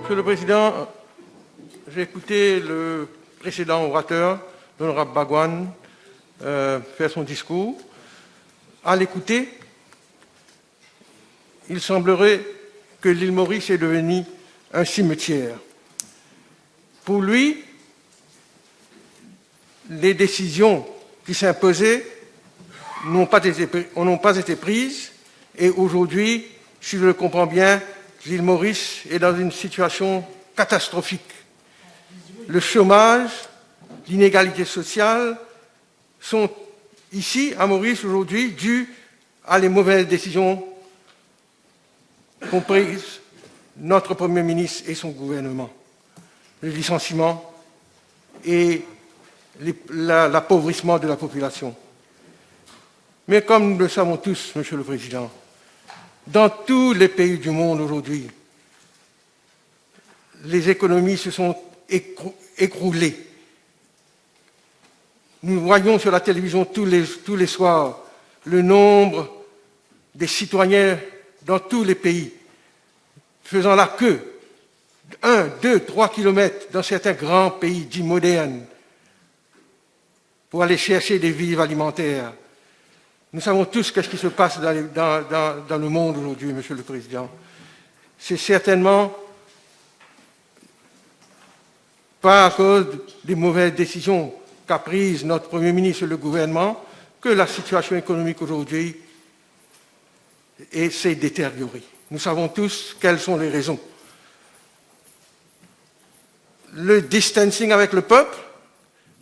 Monsieur le Président, j'ai écouté le précédent orateur, l'honorable Bagouane, faire son discours. À l'écouter, il semblerait que l'île Maurice est devenue un cimetière. Pour lui, les décisions qui s'imposaient n'ont pas été prises et aujourd'hui, si je le comprends bien, l'île Maurice est dans une situation catastrophique. Le chômage, l'inégalité sociale sont ici, à Maurice, aujourd'hui, dus à les mauvaises décisions qu'ont prises notre Premier ministre et son gouvernement. Le licenciement et l'appauvrissement de la population. Mais comme nous le savons tous, Monsieur le Président, dans tous les pays du monde aujourd'hui, les économies se sont écroulées. Nous voyons sur la télévision tous les soirs le nombre des citoyens dans tous les pays faisant la queue, 1, 2, 3 kilomètres dans certains grands pays dits modernes pour aller chercher des vivres alimentaires. Nous savons tous ce qui se passe dans le monde aujourd'hui, Monsieur le Président. C'est certainement pas à cause des mauvaises décisions qu'a prises notre Premier ministre et le gouvernement que la situation économique aujourd'hui s'est détériorée. Nous savons tous quelles sont les raisons. Le distancing avec le peuple,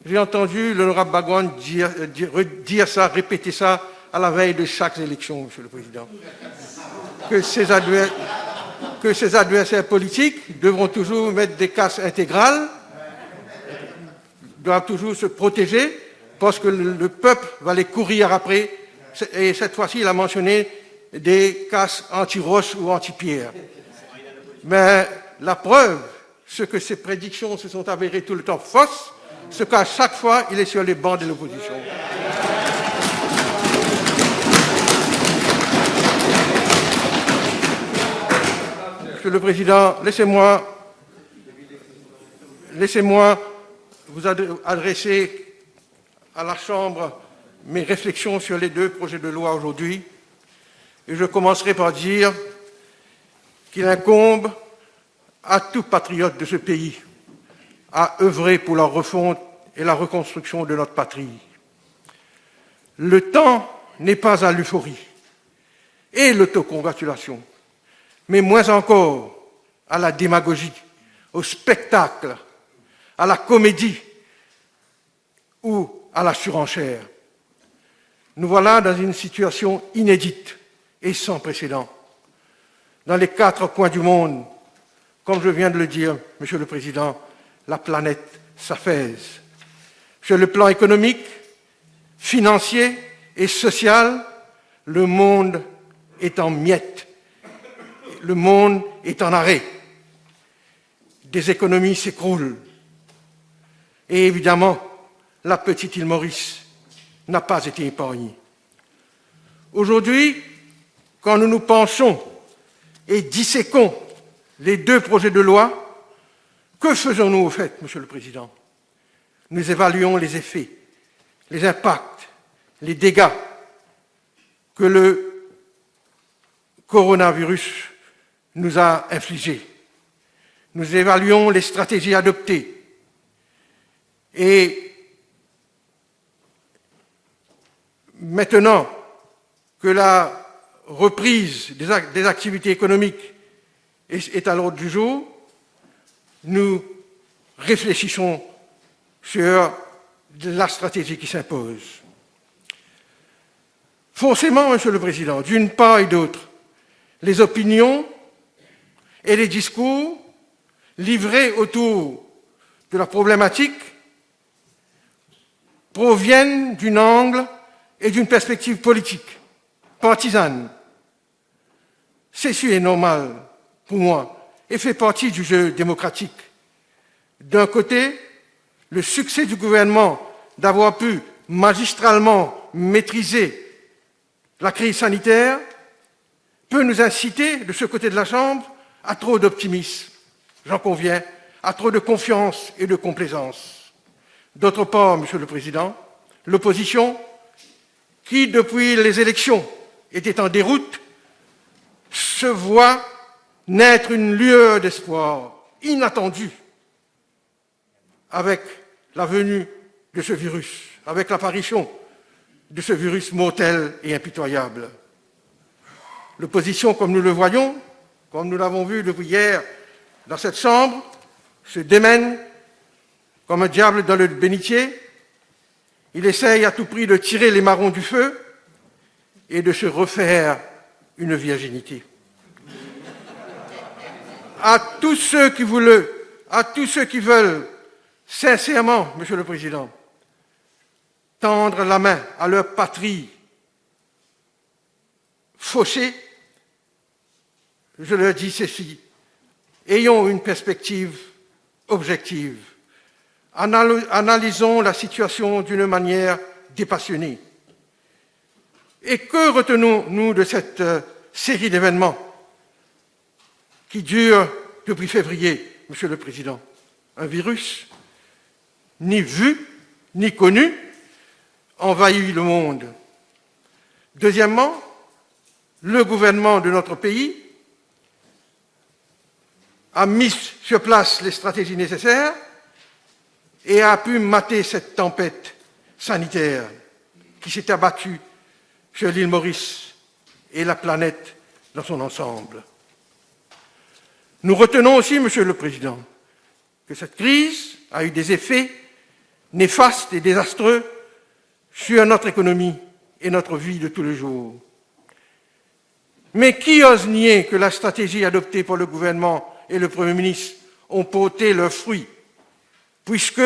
j'ai entendu l'honorable Bagouane dire ça, répéter ça à la veille de chaque élection, Monsieur le Président. Que ses adversaires politiques devront toujours mettre des casques intégrales, doivent toujours se protéger, parce que le peuple va les courir après. Et cette fois-ci, il a mentionné des casques anti-roches ou anti-pierre. Mais la preuve, c'est que ces prédictions se sont avérées tout le temps fausses, c'est qu'à chaque fois, il est sur les bancs de l'opposition. Monsieur le Président, laissez-moi vous adresser à la Chambre mes réflexions sur les deux projets de loi aujourd'hui. Et je commencerai par dire qu'il incombe à tout patriote de ce pays à œuvrer pour la refonte et la reconstruction de notre patrie. Le temps n'est pas à l'euphorie et l'autocongratulation, mais moins encore à la démagogie, au spectacle, à la comédie ou à la surenchère. Nous voilà dans une situation inédite et sans précédent. Dans les 4 coins du monde, comme je viens de le dire, Monsieur le Président, la planète s'affaisse. Sur le plan économique, financier et social, le monde est en miettes. Le monde est en arrêt. Des économies s'écroulent. Et évidemment, la petite île Maurice n'a pas été épargnée. Aujourd'hui, quand nous nous penchons et disséquons les deux projets de loi, que faisons-nous au fait, Monsieur le Président? Nous évaluons les effets, les impacts, les dégâts que le coronavirus nous a infligés. Nous évaluons les stratégies adoptées et maintenant que la reprise des activités économiques est à l'ordre du jour, nous réfléchissons sur la stratégie qui s'impose. Forcément, Monsieur le Président, d'une part et d'autre, les opinions et les discours livrés autour de la problématique proviennent d'un angle et d'une perspective politique, partisane. Ceci est normal pour moi et fait partie du jeu démocratique. D'un côté, le succès du gouvernement d'avoir pu magistralement maîtriser la crise sanitaire peut nous inciter, de ce côté de la Chambre, à trop d'optimisme. j'en conviens, à trop de confiance et de complaisance. D'autre part, Monsieur le Président, l'opposition, qui depuis les élections était en déroute, se voit naître une lueur d'espoir inattendue avec la venue de ce virus, avec l'apparition de ce virus mortel et impitoyable. L'opposition, comme nous le voyons, comme nous l'avons vu depuis hier dans cette chambre, se démène comme un diable dans le bénitier. Il essaye à tout prix de tirer les marrons du feu et de se refaire une virginité. À tous ceux qui veulent sincèrement, Monsieur le Président, tendre la main à leur patrie fauchée, je leur dis ceci: ayons une perspective objective. Analysons la situation d'une manière dépassionnée. Et que retenons-nous de cette série d'événements qui dure depuis février, Monsieur le Président? Un virus, ni vu, ni connu, envahit le monde. Deuxièmement, le gouvernement de notre pays a mis sur place les stratégies nécessaires et a pu mater cette tempête sanitaire qui s'est abattue sur l'île Maurice et la planète dans son ensemble. Nous retenons aussi, Monsieur le Président, que cette crise a eu des effets néfastes et désastreux sur notre économie et notre vie de tous les jours. Mais qui ose nier que la stratégie adoptée par le gouvernement et le Premier ministre ont porté leurs fruits, puisque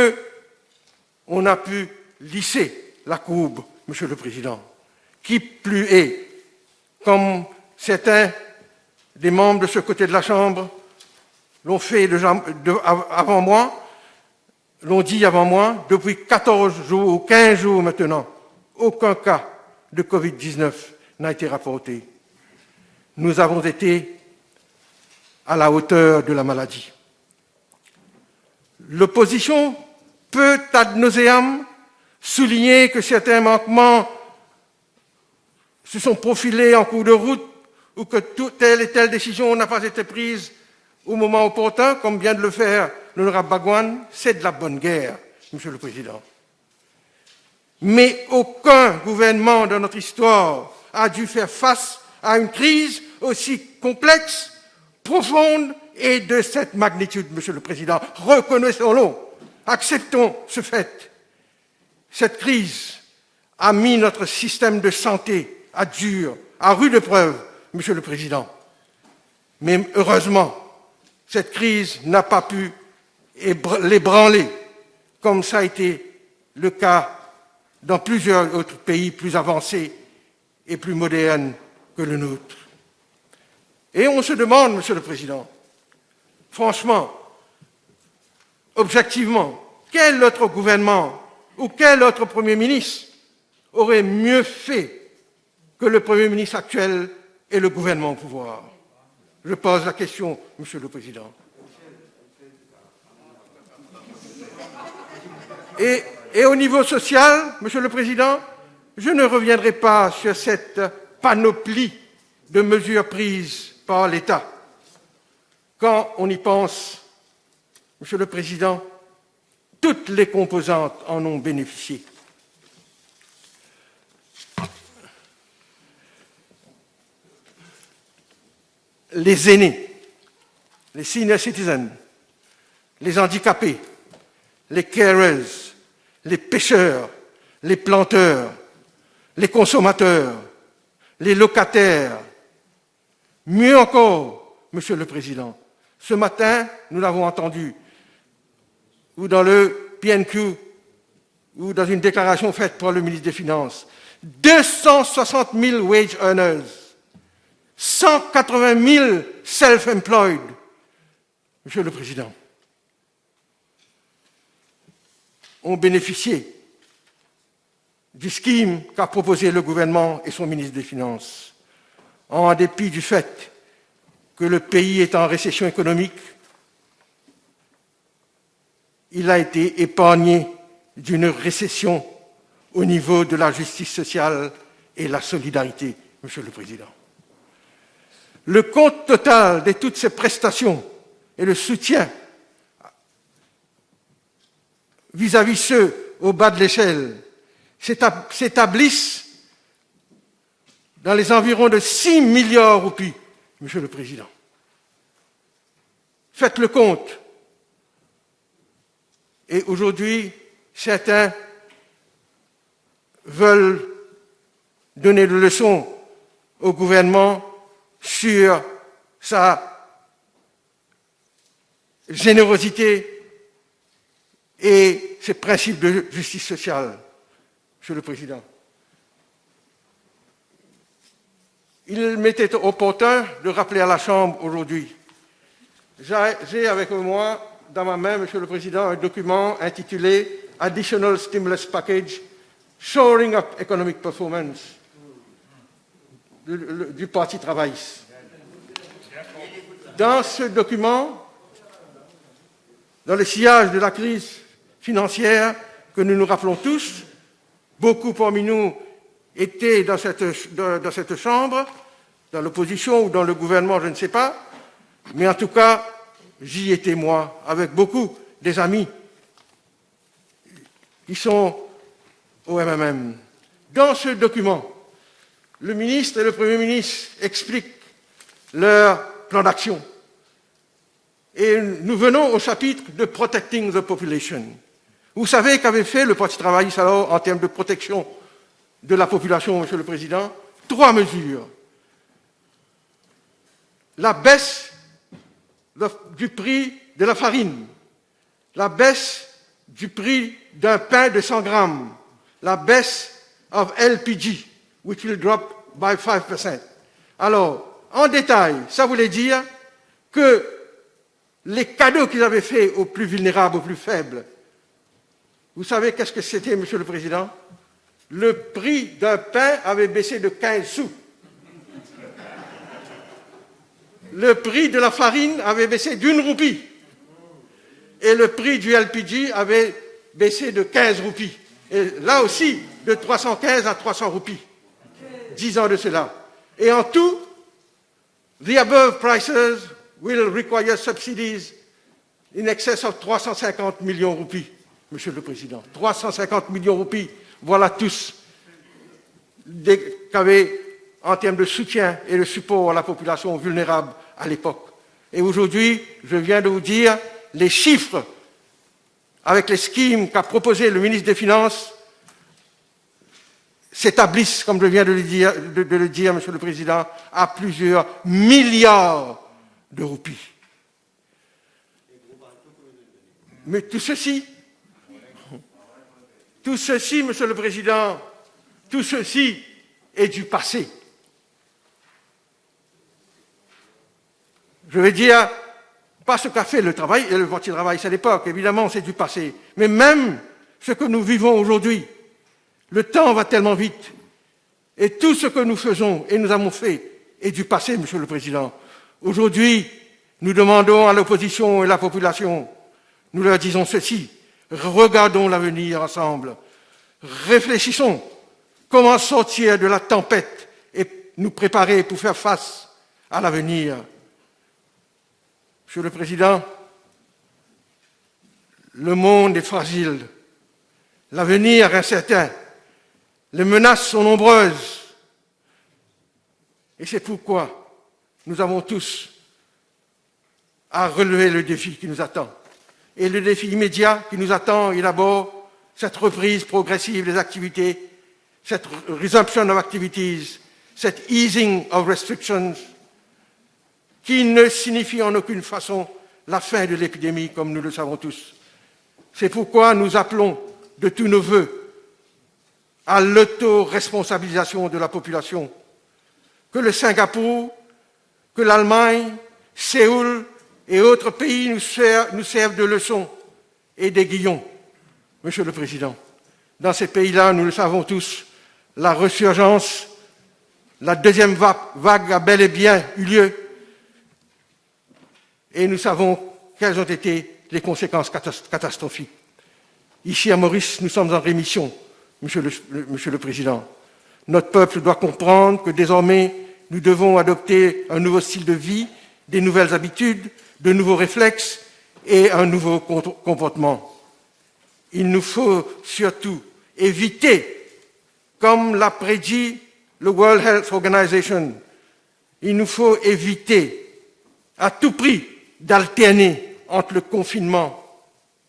on a pu lisser la courbe, Monsieur le Président. Qui plus est, comme certains des membres de ce côté de la Chambre l'ont fait avant moi, l'ont dit avant moi, depuis 14 jours ou 15 jours maintenant, aucun cas de Covid-19 n'a été rapporté. Nous avons été à la hauteur de la maladie. L'opposition peut ad nauseam souligner que certains manquements se sont profilés en cours de route ou que telle et telle décision n'a pas été prise au moment opportun, comme vient de le faire l'honorable Bagouane. C'est de la bonne guerre, Monsieur le Président. Mais aucun gouvernement dans notre histoire a dû faire face à une crise aussi complexe, profonde et de cette magnitude, Monsieur le Président. Reconnaissons-le, acceptons ce fait. Cette crise a mis notre système de santé à rude épreuve, Monsieur le Président. Mais heureusement, cette crise n'a pas pu l'ébranler, comme ça a été le cas dans plusieurs autres pays plus avancés et plus modernes que le nôtre. Et on se demande, Monsieur le Président, franchement, objectivement, quel autre gouvernement ou quel autre Premier ministre aurait mieux fait que le Premier ministre actuel et le gouvernement au pouvoir? Je pose la question, Monsieur le Président. Et au niveau social, Monsieur le Président, je ne reviendrai pas sur cette panoplie de mesures prises par l'État. Quand on y pense, Monsieur le Président, toutes les composantes en ont bénéficié. Les aînés, les senior citizens, les handicapés, les carers, les pêcheurs, les planteurs, les consommateurs, les locataires. Mieux encore, Monsieur le Président, ce matin, nous l'avons entendu, ou dans le PNQ, ou dans une déclaration faite par le ministre des Finances, 260 000 wage earners, 180 000 self-employed. Monsieur le Président, ont bénéficié du scheme qu'a proposé le gouvernement et son ministre des Finances, en dépit du fait que le pays est en récession économique, il a été épargné d'une récession au niveau de la justice sociale et la solidarité, Monsieur le Président. Le compte total de toutes ces prestations et le soutien vis-à-vis ceux au bas de l'échelle s'établissent dans les environs de 6 milliards de roupies, Monsieur le Président. Faites le compte. Et aujourd'hui, certains veulent donner des leçons au gouvernement sur sa générosité et ses principes de justice sociale. Monsieur le Président, il m'était opportun de rappeler à la Chambre aujourd'hui. J'ai avec moi, dans ma main, Monsieur le Président, un document intitulé « Additional Stimulus Package, Shoring Up Economic Performance » du Parti travailliste. Dans ce document, dans le sillage de la crise financière que nous nous rappelons tous, beaucoup parmi nous étaient dans cette chambre, dans l'opposition ou dans le gouvernement, je ne sais pas, mais en tout cas, j'y étais moi, avec beaucoup des amis qui sont au MMM. Dans ce document, le ministre et le Premier ministre expliquent leur plan d'action. Et nous venons au chapitre de Protecting the Population. Vous savez qu'avait fait le Parti travailliste alors en termes de protection de la population, Monsieur le Président? 3 mesures. La baisse du prix de la farine, la baisse du prix d'un pain de 100 grammes, la baisse of LPG, which will drop by 5%. Alors, en détail, ça voulait dire que les cadeaux qu'ils avaient faits aux plus vulnérables, aux plus faibles, vous savez qu'est-ce que c'était, Monsieur le Président? Le prix d'un pain avait baissé de 15 sous. Le prix de la farine avait baissé d'1 roupie. Et le prix du LPG avait baissé de 15 roupies. Et là aussi, de 315 à 300 roupies. 10 ans de cela. Et en tout, the above prices will require subsidies in excess of 350 millions de roupies, Monsieur le Président. 350 millions de roupies, voilà tous qu'avait en termes de soutien et de support à la population vulnérable à l'époque. Et aujourd'hui, je viens de vous dire les chiffres avec les schemes qu'a proposé le ministre des Finances s'établissent, comme je viens de le dire, Monsieur le Président, à plusieurs milliards de roupies. Mais tout ceci, Monsieur le Président, tout ceci est du passé. Je veux dire, pas ce qu'a fait le Parti travailliste à l'époque, évidemment, c'est du passé. Mais même ce que nous vivons aujourd'hui, le temps va tellement vite. Et tout ce que nous faisons et nous avons fait est du passé, Monsieur le Président. Aujourd'hui, nous demandons à l'opposition et à la population, nous leur disons ceci, regardons l'avenir ensemble, réfléchissons comment sortir de la tempête et nous préparer pour faire face à l'avenir. Monsieur le Président, le monde est fragile, l'avenir incertain, les menaces sont nombreuses. Et c'est pourquoi nous avons tous à relever le défi qui nous attend. Et le défi immédiat qui nous attend est d'abord cette reprise progressive des activités, cette resumption of activities, cet easing of restrictions, qui ne signifie en aucune façon la fin de l'épidémie, comme nous le savons tous. C'est pourquoi nous appelons de tous nos vœux à l'autoresponsabilisation de la population, que le Singapour, que l'Allemagne, Séoul et autres pays nous servent de leçons et d'aiguillons. Monsieur le Président, dans ces pays-là, nous le savons tous, la resurgence, la deuxième vague a bel et bien eu lieu et nous savons quelles ont été les conséquences catastrophiques. Ici à Maurice, nous sommes en rémission, Monsieur le Président. Notre peuple doit comprendre que désormais, nous devons adopter un nouveau style de vie, des nouvelles habitudes, de nouveaux réflexes et un nouveau comportement. Il nous faut surtout éviter, comme l'a prédit le World Health Organization, il nous faut éviter à tout prix d'alterner entre le confinement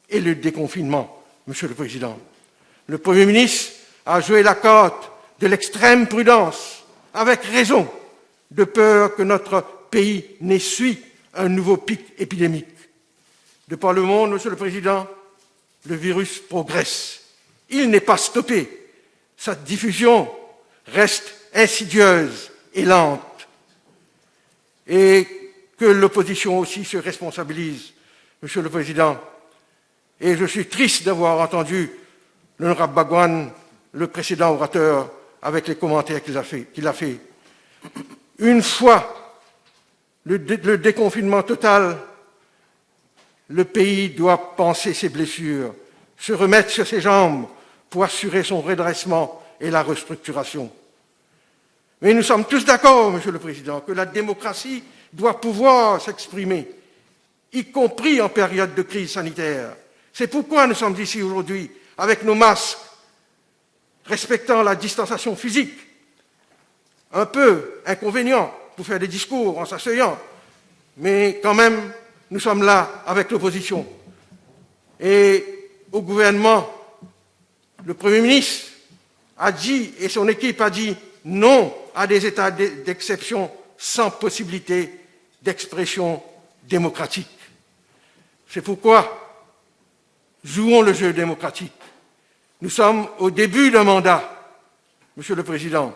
et le déconfinement, Monsieur le Président. Le Premier ministre a joué la carte de l'extrême prudence, avec raison, de peur que notre pays n'essuie un nouveau pic épidémique. De par le monde, Monsieur le Président, le virus progresse. Il n'est pas stoppé. Sa diffusion reste insidieuse et lente. Et que l'opposition aussi se responsabilise, Monsieur le Président. Et je suis triste d'avoir entendu l'honorable Bhagwan, le précédent orateur, avec les commentaires qu'il a fait. Une fois le déconfinement total, le pays doit panser ses blessures, se remettre sur ses jambes pour assurer son redressement et la restructuration. Mais nous sommes tous d'accord, Monsieur le Président, que la démocratie doit pouvoir s'exprimer, y compris en période de crise sanitaire. C'est pourquoi nous sommes ici aujourd'hui, avec nos masques, respectant la distanciation physique, un peu inconvénient pour faire des discours en s'asseyant, mais quand même, nous sommes là avec l'opposition. Et au gouvernement, le Premier ministre a dit, et son équipe a dit, non à des états d'exception sans possibilité d'expression démocratique. C'est pourquoi jouons le jeu démocratique. Nous sommes au début d'un mandat, Monsieur le Président.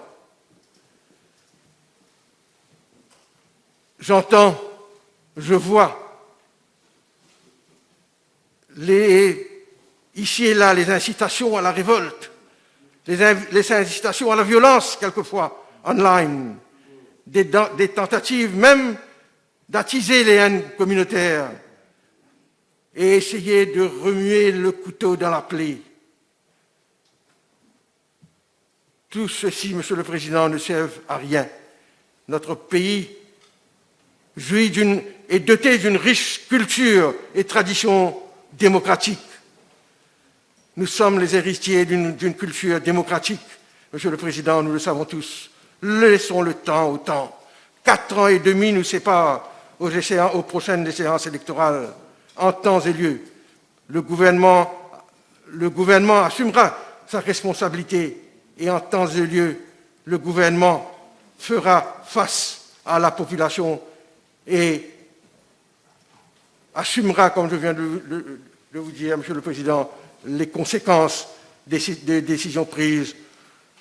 J'entends, je vois ici et là les incitations à la révolte, les incitations à la violence, quelquefois, online, des tentatives même d'attiser les haines communautaires et essayer de remuer le couteau dans la plaie. Tout ceci, Monsieur le Président, ne sert à rien. Notre pays est doté d'une riche culture et tradition démocratique. Nous sommes les héritiers d'une culture démocratique. Monsieur le Président, nous le savons tous. Laissons le temps au temps. 4 ans et demi nous séparent aux prochaines séances électorales, en temps et lieu. Le gouvernement assumera sa responsabilité et en temps et lieu, le gouvernement fera face à la population et assumera, comme je viens de vous dire, Monsieur le Président, les conséquences des décisions prises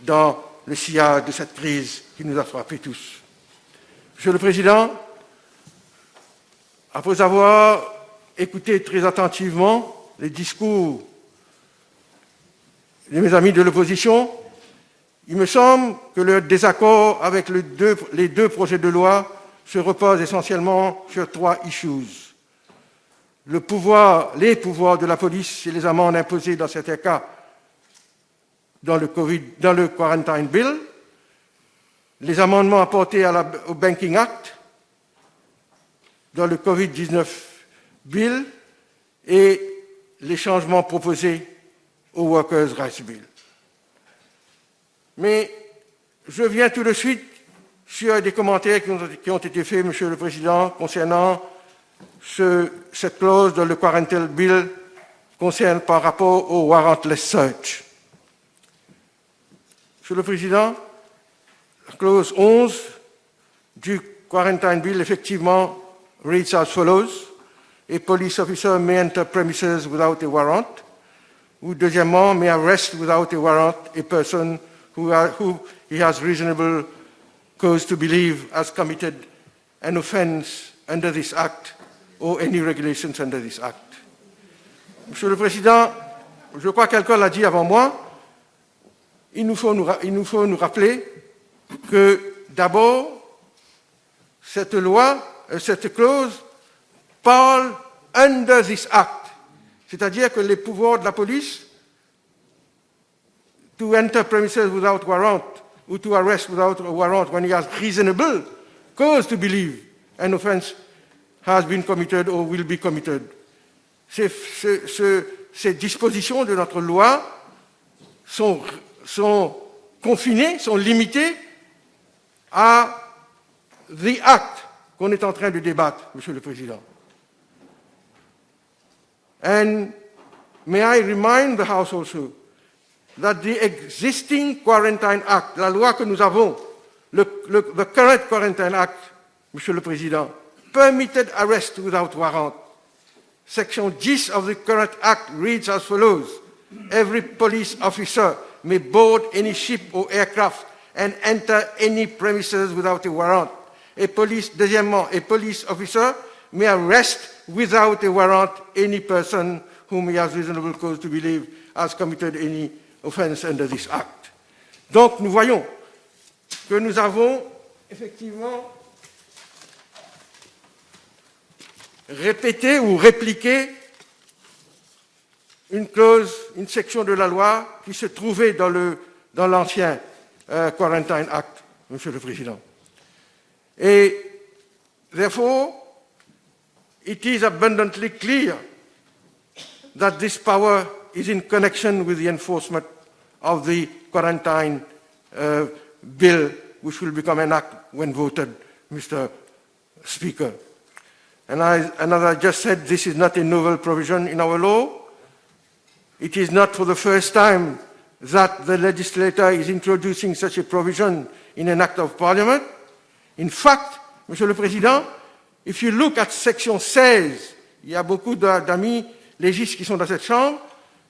dans le sillage de cette crise qui nous a frappés tous. Monsieur le Président, après avoir écouté très attentivement les discours de mes amis de l'opposition, il me semble que le désaccord avec les deux projets de loi se repose essentiellement sur 3 issues. Les pouvoirs de la police et les amendes imposées dans certains cas dans le Quarantine Bill, les amendements apportés au Banking Act, dans le Covid-19 Bill et les changements proposés au Workers' Rights Bill. Mais je viens tout de suite sur des commentaires qui ont été faits, Monsieur le Président, concernant cette clause dans le Quarantine Bill concerne par rapport au warrantless search. Monsieur le Président, la clause 11 du Quarantine Bill, effectivement, reads as follows: a police officer may enter premises without a warrant, ou deuxièmement, may arrest without a warrant a person who he has reasonable cause to believe has committed an offence under this Act or any regulations under this Act. Monsieur le Président, je crois que quelqu'un l'a dit avant moi, il nous faut nous rappeler que d'abord, cette clause parle under this act, c'est-à-dire que les pouvoirs de la police to enter premises without warrant or to arrest without a warrant when he has reasonable cause to believe an offense has been committed or will be committed. Ces dispositions de notre loi sont confinées, sont limitées à the act qu'on est en train de débattre, Monsieur le Président. And may I remind the House also that the existing Quarantine Act, la loi que nous avons, the current Quarantine Act, Monsieur le Président, permitted arrest without warrant. Section 10 of the current Act reads as follows: every police officer may board any ship or aircraft and enter any premises without a warrant. Deuxièmement, a police officer may arrest without a warrant any person whom he has reasonable cause to believe has committed any offense under this act. Donc nous voyons que nous avons effectivement répété ou répliqué une clause, une section de la loi qui se trouvait dans l'ancien Quarantine Act, Monsieur le Président. Et therefore, it is abundantly clear that this power is in connection with the enforcement of the quarantine bill, which will become an act when voted, Mr. Speaker. And as I just said, this is not a novel provision in our law. It is not for the first time that the legislator is introducing such a provision in an act of parliament. In fact, Monsieur le Président, if you look at section 16, il y a beaucoup d'amis légistes qui sont dans cette chambre,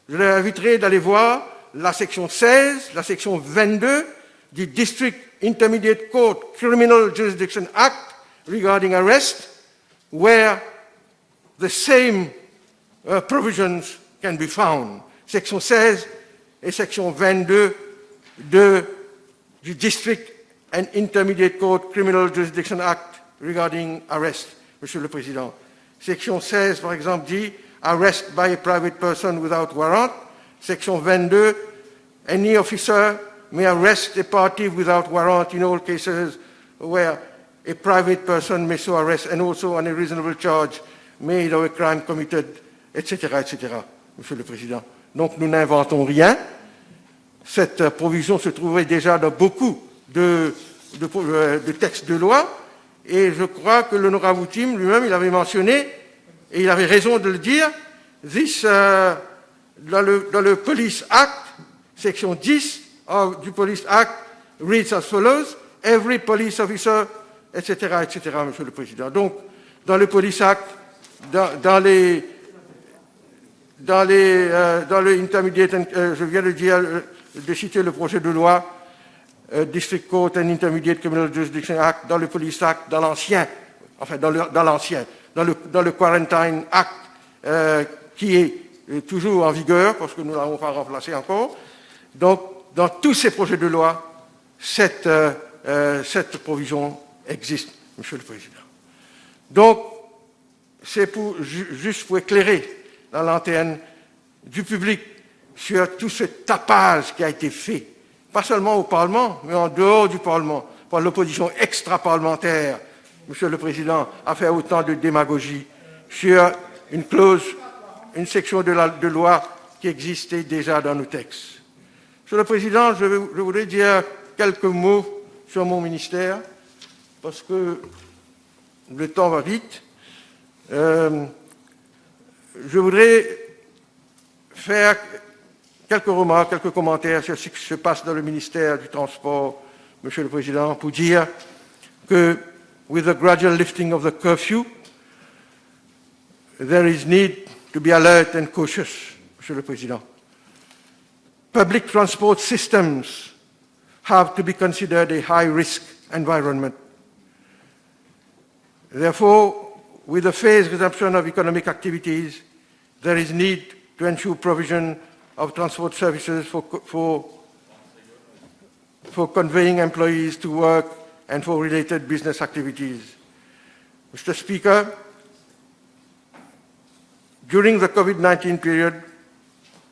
je les inviterai d'aller voir la section 16, la section 22 du District Intermediate Court Criminal Jurisdiction Act regarding arrest, where the same provisions can be found. Section 16 et section 22 du District and Intermediate Court Criminal Jurisdiction Act regarding arrest, Monsieur le Président. Section 16, par exemple, dit « Arrest by a private person without warrant ». Section 22, « Any officer may arrest a party without warrant in all cases where a private person may so arrest and also on a reasonable charge made of a crime committed, etc., etc., Monsieur le Président. Donc nous n'inventons rien. Cette provision se trouvait déjà dans beaucoup de textes de loi, et je crois que l'honorable Outim lui-même, il avait mentionné, et il avait raison de le dire, dans le Police Act, section 10 du Police Act, reads as follows, every police officer, etc., etc., Monsieur le Président. Donc, dans le Police Act, dans le Intermediate, je viens de dire, de citer le projet de loi, District Court and Intermediate Criminal Jurisdiction Act, dans le Police Act, dans l'ancien, enfin dans le Quarantine Act, qui est toujours en vigueur, parce que nous ne l'avons pas remplacé encore. Donc, dans tous ces projets de loi, cette provision existe, Monsieur le Président. Donc, c'est juste pour éclairer la lanterne du public sur tout ce tapage qui a été fait, pas seulement au Parlement, mais en dehors du Parlement, par l'opposition extra-parlementaire, Monsieur le Président, a fait autant de démagogie sur une clause, une section de loi qui existait déjà dans nos textes. Monsieur le Président, je voudrais dire quelques mots sur mon ministère, parce que le temps va vite. Je voudrais faire quelques remarques, quelques commentaires sur ce qui se passe dans le ministère du Transport, Monsieur le Président, pour dire que, with the gradual lifting of the curfew, there is need to be alert and cautious, Monsieur le Président. Public transport systems have to be considered a high-risk environment. Therefore, with the phased resumption of economic activities, there is need to ensure provision of transport services for conveying employees to work and for related business activities. Mr. Speaker, During the COVID-19 period,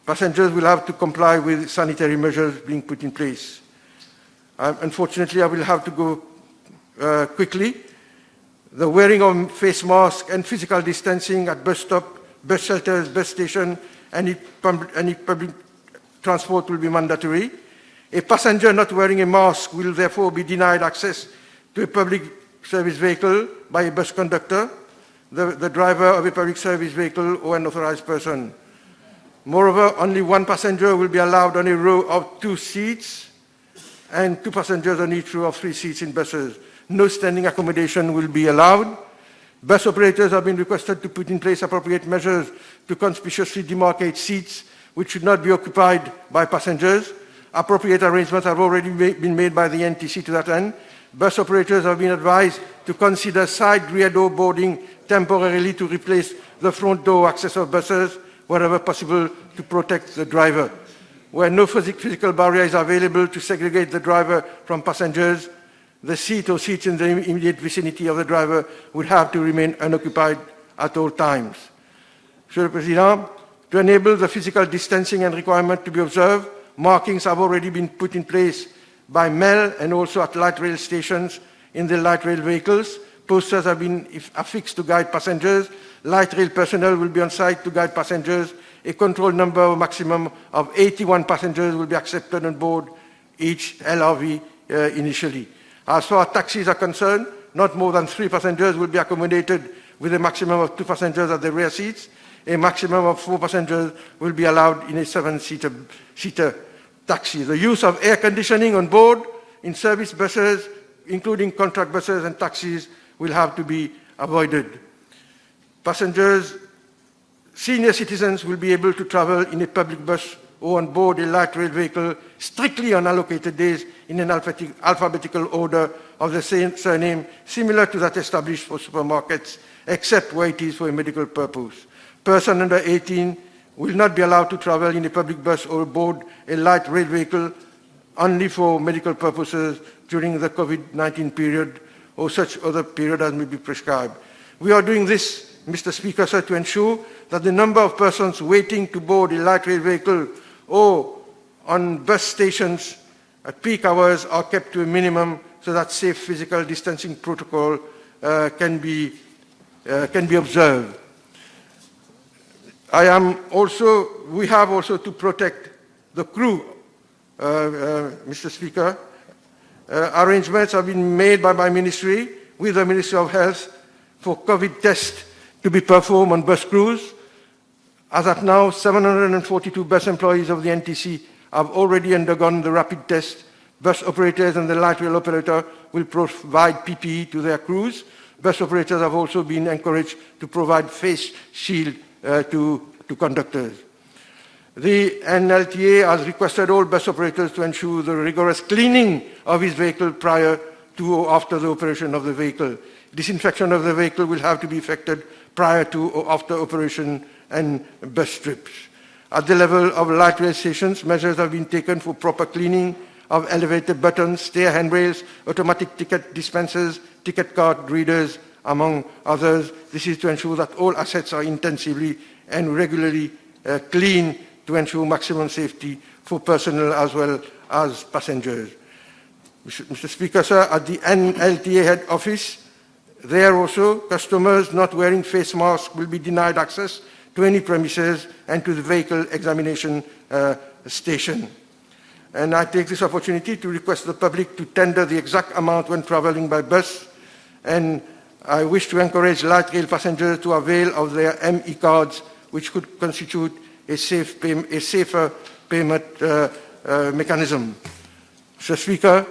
passengers will have to comply with sanitary measures being put in place. Unfortunately, I will have to go quickly. The wearing of face masks and physical distancing at bus stop, bus shelters, bus station, any public transport will be mandatory. A passenger not wearing a mask will therefore be denied access to a public service vehicle by a bus conductor, the driver of a public service vehicle, or an authorized person. Moreover, only one passenger will be allowed on a row of 2 seats and 2 passengers on each row of 3 seats in buses. No standing accommodation will be allowed. Bus operators have been requested to put in place appropriate measures to conspicuously demarcate seats which should not be occupied by passengers. Appropriate arrangements have already been made by the NTC to that end. Bus operators have been advised to consider side rear door boarding temporarily to replace the front door access of buses wherever possible to protect the driver. Where no physical barrier is available to segregate the driver from passengers, the seat or seats in the immediate vicinity of the driver would have to remain unoccupied at all times. Monsieur le Président, to enable the physical distancing and requirement to be observed, markings have already been put in place by MEL and also at light rail stations in the light rail vehicles. Posters have been affixed to guide passengers. Light rail personnel will be on site to guide passengers. A controlled number of maximum of 81 passengers will be accepted on board each LRV initially. As far as taxis are concerned, not more than 3 passengers will be accommodated with a maximum of 2 passengers at the rear seats. A maximum of 4 passengers will be allowed in a 7-seater taxi. The use of air conditioning on board in service buses, including contract buses and taxis, will have to be avoided. Passengers, senior citizens will be able to travel in a public bus or on board a light rail vehicle strictly on allocated days in an alphabetical order of the same surname, similar to that established for supermarkets, except where it is for a medical purpose. Persons under 18 will not be allowed to travel in a public bus or aboard a light rail vehicle only for medical purposes during the COVID-19 period or such other period as may be prescribed. We are doing this, Mr. Speaker, sir, to ensure that the number of persons waiting to board a light rail vehicle or on bus stations at peak hours are kept to a minimum so that safe physical distancing protocol can be observed. We have also to protect the crew, Mr. Speaker. Arrangements have been made by my ministry with the Ministry of Health for COVID tests to be performed on bus crews. As at now, 742 bus employees of the NTC have already undergone the rapid test. Bus operators and the light rail operator will provide PPE to their crews. Bus operators have also been encouraged to provide face shield to conductors. The NLTA has requested all bus operators to ensure the rigorous cleaning of his vehicle prior to or after the operation of the vehicle. Disinfection of the vehicle will have to be effected prior to or after operation and bus trips. At the level of light rail stations, measures have been taken for proper cleaning of elevator buttons, stair handrails, automatic ticket dispensers, ticket card readers, among others. This is to ensure that all assets are intensively and regularly cleaned to ensure maximum safety for personnel as well as passengers. Mr. Speaker, sir, at the NLTA head office, there also, customers not wearing face masks will be denied access to any premises and to the vehicle examination station. And I take this opportunity to request the public to tender the exact amount when traveling by bus. And I wish to encourage light rail passengers to avail of their ME cards, which could constitute a safer payment mechanism. Mr. Speaker,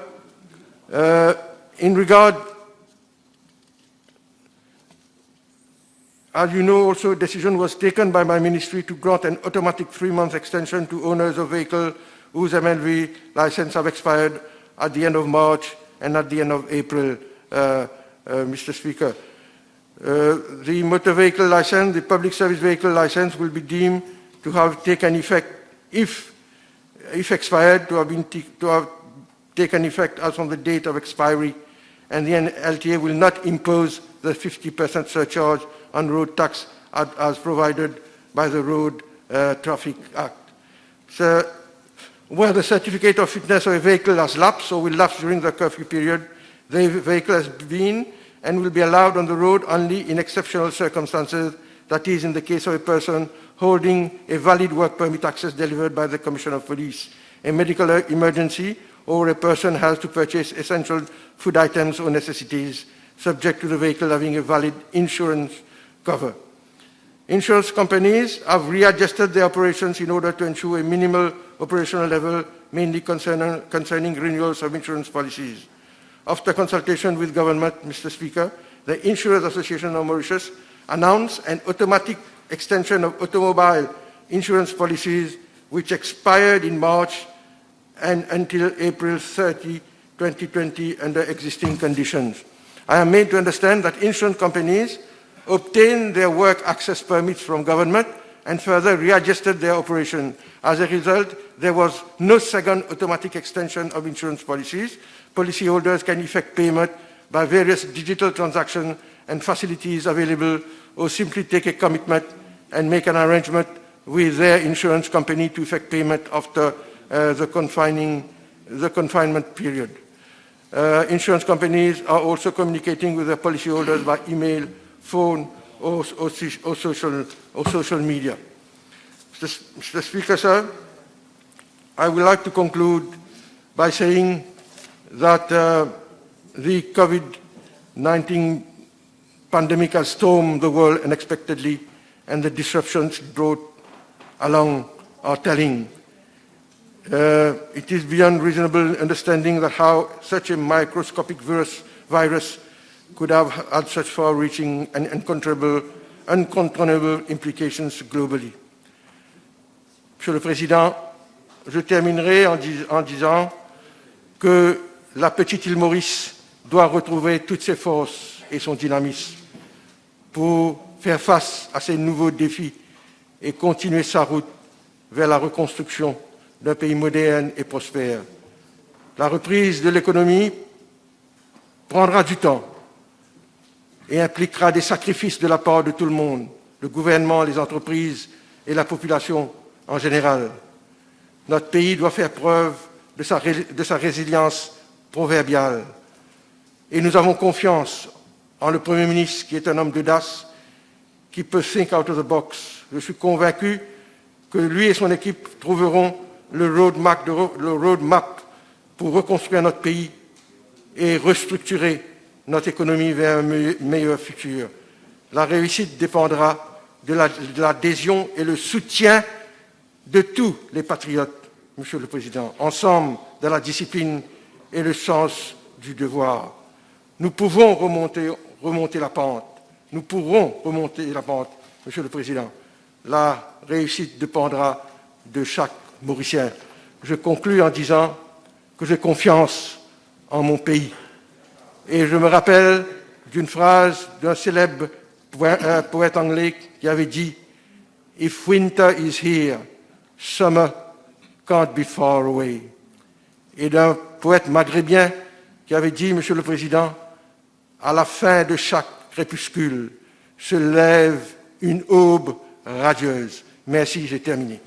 in regard, as you know, also a decision was taken by my ministry to grant an automatic 3-month extension to owners of vehicles whose MLV license have expired at the end of March and at the end of April, Mr. Speaker. The motor vehicle license, the public service vehicle license will be deemed to have taken effect, if expired, to have taken effect as on the date of expiry, and the NLTA will not impose the 50% surcharge on road tax as provided by the Road Traffic Act. So, where the certificate of fitness of a vehicle has lapsed or will lapse during the curfew period, the vehicle has been and will be allowed on the road only in exceptional circumstances, that is, in the case of a person holding a valid work permit access delivered by the Commissioner of Police, a medical emergency, or a person has to purchase essential food items or necessities, subject to the vehicle having a valid insurance cover. Insurance companies have readjusted their operations in order to ensure a minimal operational level, mainly concerning renewals of insurance policies. After consultation with government, Mr. Speaker, the Insurers Association of Mauritius announced an automatic extension of automobile insurance policies which expired in March and until April 30, 2020 under existing conditions. I am made to understand that insurance companies obtained their work access permits from government and further readjusted their operation. As a result, there was no second automatic extension of insurance policies. Policyholders can effect payment by various digital transactions and facilities available, or simply take a commitment and make an arrangement with their insurance company to effect payment after the confinement period. Insurance companies are also communicating with their policyholders by email, phone, or social media. Mr. Speaker, sir, I would like to conclude by saying that the COVID-19 pandemic has stormed the world unexpectedly, and the disruptions brought along are telling. It is beyond reasonable understanding that how such a microscopic virus could have had such far-reaching and uncontrollable implications globally. Monsieur le Président, je terminerai en disant que la petite île Maurice doit retrouver toutes ses forces et son dynamisme pour faire face à ces nouveaux défis et continuer sa route vers la reconstruction d'un pays moderne et prospère. La reprise de l'économie prendra du temps et impliquera des sacrifices de la part de tout le monde, le gouvernement, les entreprises et la population en général. Notre pays doit faire preuve de sa résilience proverbiale. Et nous avons confiance en le Premier ministre, qui est un homme d'audace, qui peut think out of the box. Je suis convaincu que lui et son équipe trouveront le roadmap pour reconstruire notre pays et restructurer notre économie vers un meilleur futur. La réussite dépendra de l'adhésion et le soutien de tous les patriotes, Monsieur le Président, ensemble dans la discipline et le sens du devoir. Nous pouvons remonter la pente. Nous pourrons remonter la pente, Monsieur le Président. La réussite dépendra de chaque Mauricien. Je conclus en disant que j'ai confiance en mon pays. Et je me rappelle d'une phrase d'un célèbre poète anglais qui avait dit « If winter is here, summer can't be far away ». Et d'un poète maghrébien qui avait dit, Monsieur le Président, « À la fin de chaque crépuscule se lève une aube radieuse ». Merci, j'ai terminé.